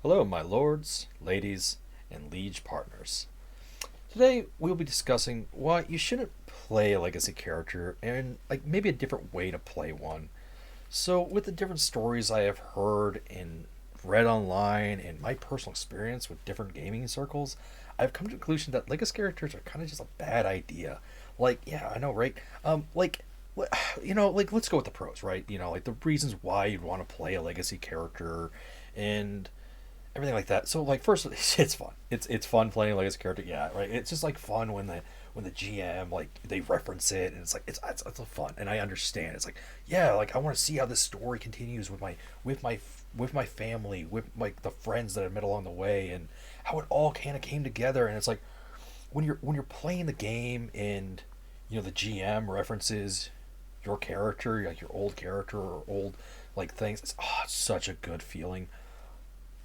Hello, my lords, ladies, and liege partners. Today we'll be discussing why you shouldn't play a legacy character and maybe a different way to play one. So, with the different stories I have heard and read online and my personal experience with different gaming circles, I've come to the conclusion that legacy characters are kind of just a bad idea. Yeah, I know, right? Let's go with the pros, right? The reasons why you'd want to play a legacy character and everything like that. So first, it's fun. It's fun playing like as a character. Yeah, right. It's just like fun when the GM they reference it and it's fun and I understand. It's like yeah, I want to see how this story continues with my with my family, with the friends that I met along the way, and how it all kind of came together. And it's like when you're playing the game and the GM references your character, like your old character or old things. It's such a good feeling.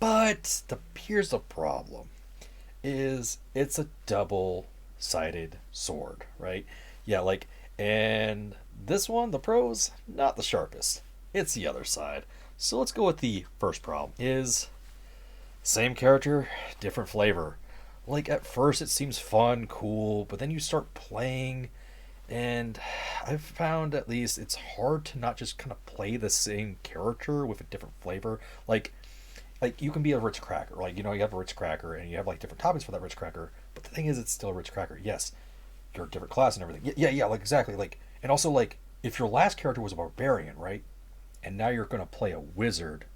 But here's the problem: is it's a double-sided sword, right? Yeah, and this one, the pros, not the sharpest. It's the other side. So let's go with the first problem: is same character, different flavor. At first it seems fun, cool, but then you start playing, and I've found at least it's hard to not just kind of play the same character with a different flavor. You can be a Ritz cracker, you have a Ritz cracker and you have different toppings for that Ritz cracker, but the thing is it's still a Ritz cracker. Yes, you're a different class and everything. Yeah, exactly. And also if your last character was a barbarian, right, and now you're going to play a wizard,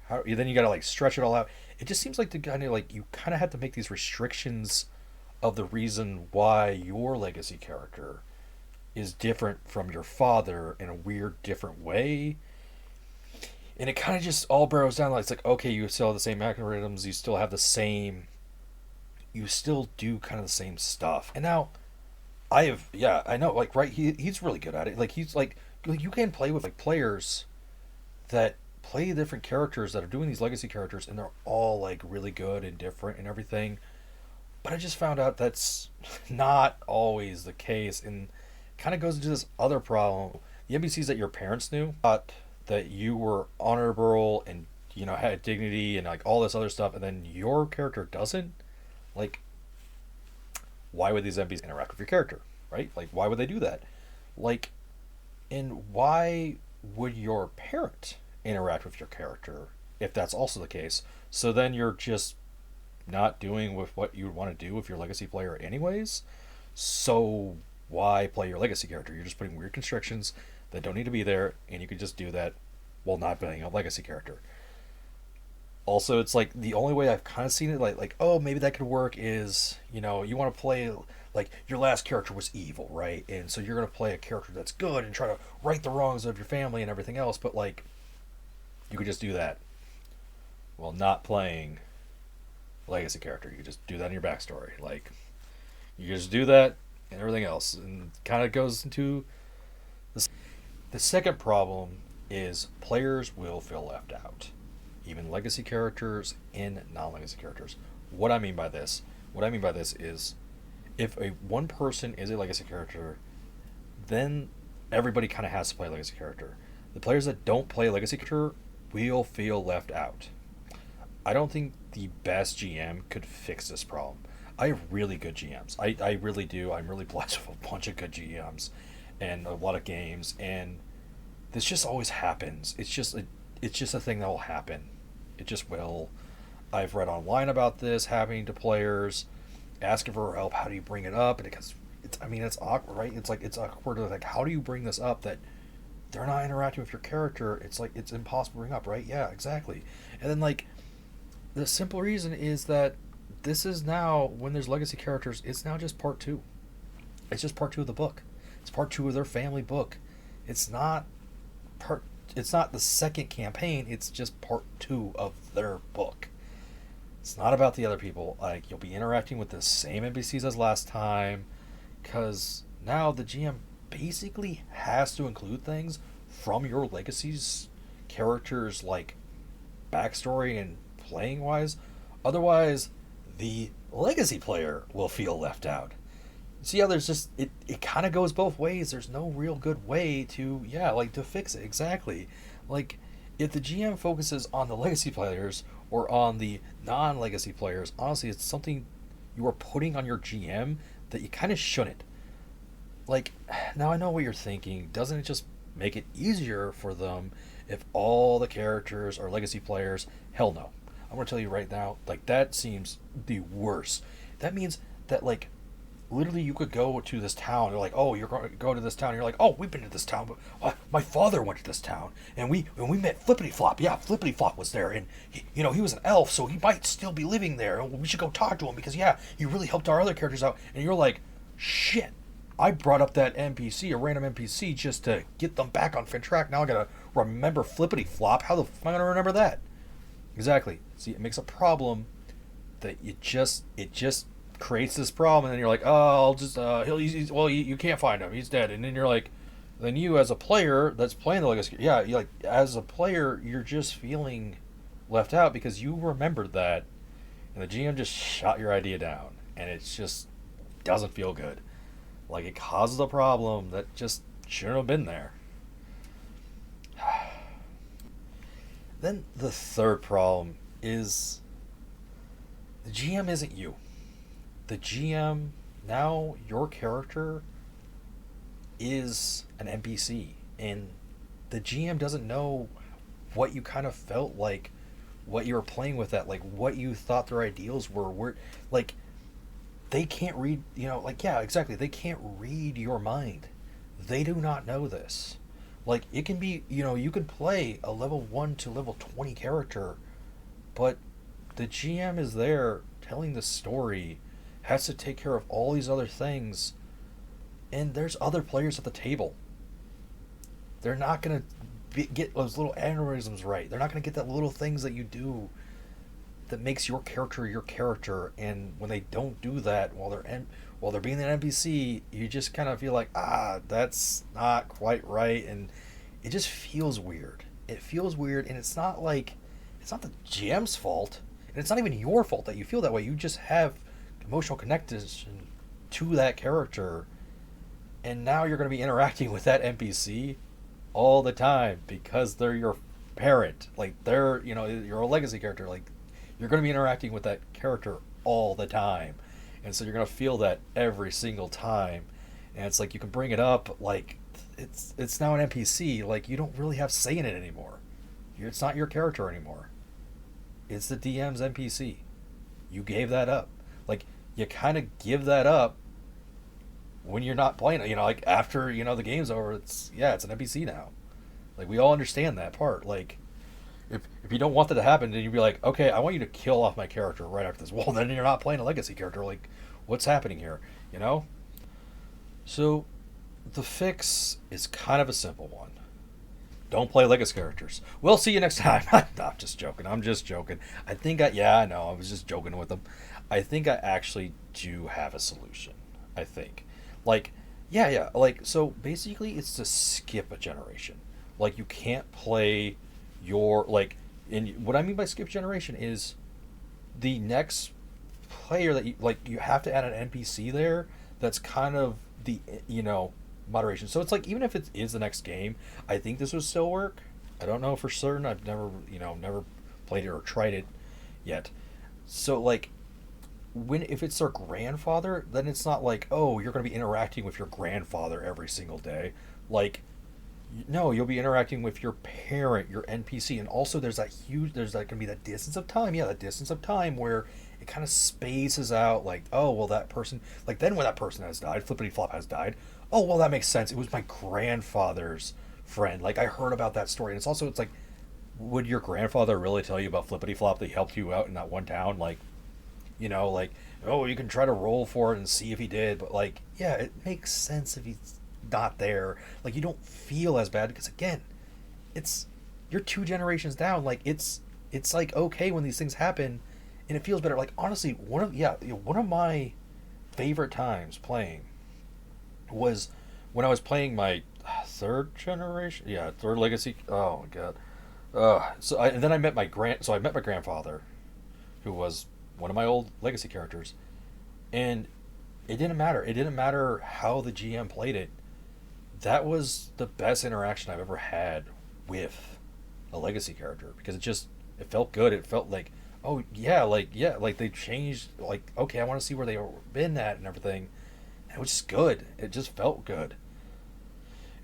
how then you got to stretch it all out. It just seems like the kind of you kind of have to make these restrictions of the reason why your legacy character is different from your father in a weird different way. And it kind of just all boils down it's okay, you still have the same algorithms, you still do kind of the same stuff. And now I know, right, he's really good at it. He's you can play with players that play different characters that are doing these legacy characters, and they're all really good and different and everything. But I just found out that's not always the case, and kind of goes into this other problem. The NPCs that your parents knew, that you were honorable and had dignity and all this other stuff, and then your character doesn't. like why would these NPCs interact with your character, right? Why would they do that? like and why would your parent interact with your character if that's also the case? So then you're just not doing with what you would want to do with your legacy player anyways. So why play your legacy character? You're just putting weird constrictions that don't need to be there, and you could just do that while not playing a legacy character. Also, it's the only way I've kind of seen it, oh, maybe that could work is, you want to play your last character was evil, right? And so you're going to play a character that's good and try to right the wrongs of your family and everything else, but you could just do that while not playing legacy character. You could just do that in your backstory. You just do that and everything else, and kind of goes into the second problem is players will feel left out, even legacy characters and non-legacy characters. What I mean by this, is if a one person is a legacy character, then everybody kind of has to play a legacy character. The players that don't play a legacy character will feel left out. I don't think the best GM could fix this problem. I have really good GMs. I really do. I'm really blessed with a bunch of good GMs and a lot of games, and this just always happens. It's just a thing that will happen. It just will. I've read online about this happening to players, asking for help. How do you bring it up? And it's awkward, right? It's awkward. How do you bring this up that they're not interacting with your character? It's impossible to bring up, right? Yeah, exactly. And then the simple reason is that this is now, when there's legacy characters, it's now just part two. It's just part two of the book. It's part two of their family book. It's not part. It's not the second campaign. It's just part two of their book. It's not about the other people. You'll be interacting with the same NPCs as last time, because now the GM basically has to include things from your legacy's characters, backstory and playing wise. Otherwise, the legacy player will feel left out. See how there's just it kind of goes both ways. There's no real good way to to fix it. Exactly. like if the GM focuses on the legacy players or on the non-legacy players, honestly, it's something you are putting on your GM that you kind of shouldn't. Like, now I know what you're thinking. Doesn't it just make it easier for them if all the characters are legacy players? Hell no. I'm gonna tell you right now, like that seems the worst. That means that like literally you could go to this town. They're like, oh, you're going to go to this town. And you're like, oh, we've been to this town, but my father went to this town, and we met Flippity Flop. Yeah, Flippity Flop was there, and he was an elf, so he might still be living there. We should go talk to him because yeah, he really helped our other characters out. And you're like, shit. I brought up that NPC, a random NPC, just to get them back on fin track. Now I gotta remember Flippity Flop. How the fuck am I gonna remember that? Exactly. See, it makes a problem that it just creates this problem, and then you're like, oh, I'll just well, you can't find him, he's dead, and then you're like, then you as a player that's playing the legacy, yeah, you like as a player you're just feeling left out because you remembered that, and the GM just shot your idea down, and it just doesn't feel good. Like it causes a problem that just shouldn't have been there. Then the third problem is the GM isn't you. The GM, now your character is an NPC, and the GM doesn't know what you kind of felt like, what you were playing with, that like what you thought their ideals were like they can't read, like, yeah, exactly, they can't read your mind. They do not know this. Like it can be, you could play a level 1 to level 20 character, but the GM is there telling the story, has to take care of all these other things, and there's other players at the table. They're not going to get those little aneurysms right. They're not going to get that little things that you do that makes your character, and when they don't do that while they're being an NPC, you just kind of feel like, that's not quite right, and it just feels weird. It feels weird, and it's not the GM's fault, and it's not even your fault that you feel that way. You just have emotional connection to that character, and now you're going to be interacting with that NPC all the time because they're your parent. Like they're, you're a legacy character. Like you're going to be interacting with that character all the time, and so you're going to feel that every single time. And it's like you can bring it up, like it's now an NPC. Like you don't really have say in it anymore. It's not your character anymore. It's the DM's NPC. You gave that up. Like you kind of give that up when you're not playing it. Like after the game's over, it's an NPC now. Like we all understand that part. Like if you don't want that to happen, then you'd be like, okay, I want you to kill off my character right after this. Well, then you're not playing a legacy character. Like, what's happening here? So the fix is kind of a simple one. Don't play legacy characters. We'll see you next time. I'm just joking. I'm just joking. I know. I was just joking with them. I think I actually do have a solution. I think. Like, yeah. Like, so basically it's to skip a generation. Like, you can't play your, like, and what I mean by skip generation is the next player that you have to add an NPC there that's kind of the, moderation. So it's like, even if it is the next game, I think this would still work. I don't know for certain. I've never played it or tried it yet. So like, if it's their grandfather, then it's not like, oh, you're going to be interacting with your grandfather every single day. Like, no, you'll be interacting with your parent, your NPC, and also there's going to be that distance of time. Yeah, that distance of time where it kind of spaces out. Like, oh, well, that person, like then when that person has died, Flippity Flop has died. Oh, well, that makes sense. It was my grandfather's friend. Like I heard about that story, and it's like, would your grandfather really tell you about Flippity Flop that he helped you out in that one town? Like, like, oh, you can try to roll for it and see if he did, but like, yeah, it makes sense if he's not there. Like you don't feel as bad because again, you're 2 generations down. Like it's like okay when these things happen, and it feels better. Like honestly, one of my favorite times playing was when I was playing my third legacy. Oh my god. And then I met my grandfather, who was one of my old legacy characters, and it didn't matter. It didn't matter how the GM played it. That was the best interaction I've ever had with a legacy character because it felt good. It felt like, oh yeah, like they changed, like, okay, I want to see where they been at and everything. And it was just good. It just felt good.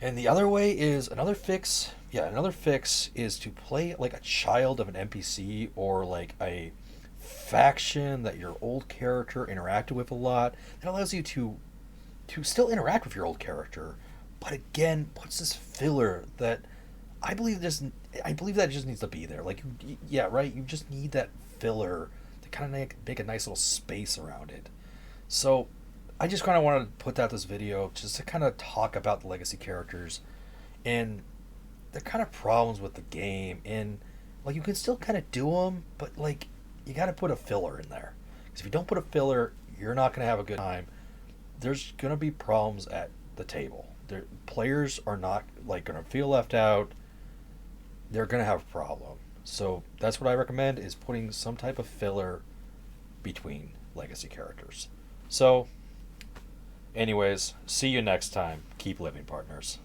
And the other way is another fix. Yeah, another fix is to play like a child of an NPC or like a faction that your old character interacted with a lot. That allows you to still interact with your old character, but again puts this filler that I believe just I believe that just needs to be there. Like, yeah, right. You just need that filler to kind of make a nice little space around it. So I just kind of wanted to put out this video just to kind of talk about the legacy characters and the kind of problems with the game. And like, you can still kind of do them, but like, you got to put a filler in there. Because if you don't put a filler, you're not going to have a good time. There's going to be problems at the table. Players are not like going to feel left out. They're going to have a problem. So that's what I recommend, is putting some type of filler between legacy characters. So anyways, see you next time. Keep living, partners.